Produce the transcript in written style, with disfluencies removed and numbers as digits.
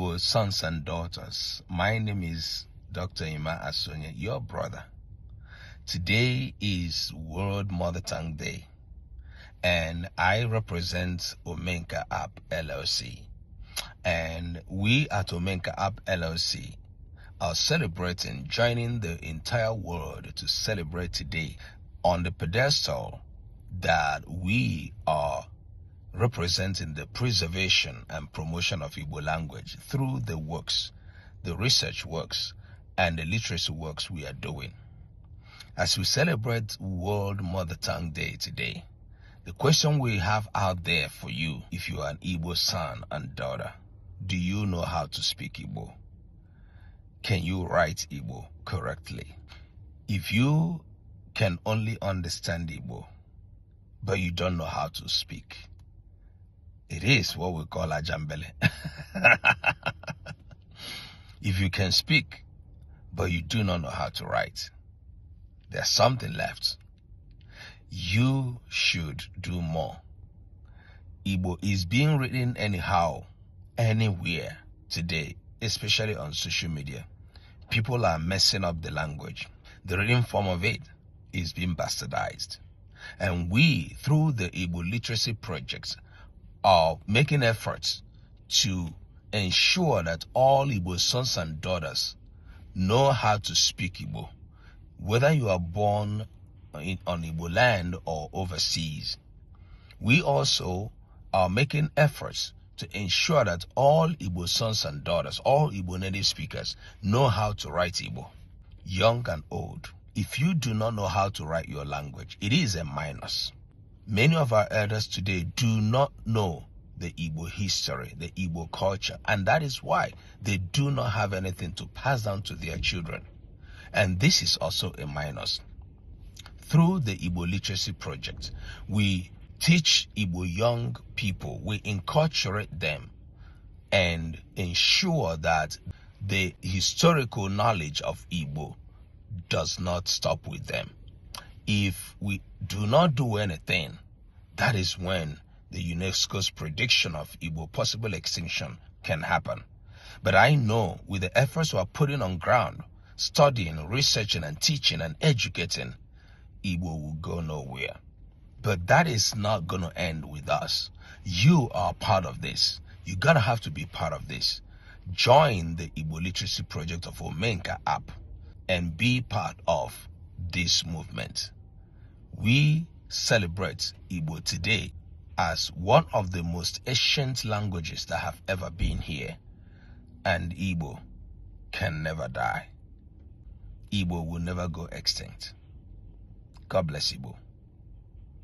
Igbo sons and daughters. My name is Dr. Ima Asonya, your brother. Today is World Mother Tongue Day, and I represent Omenka App LLC. And we at Omenka App LLC are celebrating, joining the entire world to celebrate today on the pedestal that we are representing the preservation and promotion of Igbo language through the works, the research works, and the literacy works we are doing. As we celebrate World Mother Tongue Day today, the question we have out there for you, if you are an Igbo son and daughter, do you know how to speak Igbo? Can you write Igbo correctly? If you can only understand Igbo, but you don't know how to speak, it is what we call ajambele. If you can speak, but you do not know how to write, there's something left. You should do more. Igbo is being written anyhow, anywhere today, especially on social media. People are messing up the language. The written form of it is being bastardized. And we, through the Igbo literacy projects, are making efforts to ensure that all Igbo sons and daughters know how to speak Igbo, whether you are born on Igbo land or overseas. We also are making efforts to ensure that all Igbo sons and daughters, all Igbo native speakers, know how to write Igbo, young and old. If you do not know how to write your language, it is a minus. Many of our elders today do not know the Igbo history, the Igbo culture, and that is why they do not have anything to pass down to their children. And this is also a minus. Through the Igbo Literacy Project, we teach Igbo young people, we enculturate them and ensure that the historical knowledge of Igbo does not stop with them. If we do not do anything, that is when the UNESCO's prediction of Igbo possible extinction can happen. But I know with the efforts we are putting on ground, studying, researching, and teaching and educating, Igbo will go nowhere. But that is not going to end with us. You are part of this. You gotta have to be part of this. Join the Igbo Literacy Project of Omenka App and be part of this movement. We celebrate Igbo today as one of the most ancient languages that have ever been here. And Igbo can never die. Igbo will never go extinct. God bless Igbo.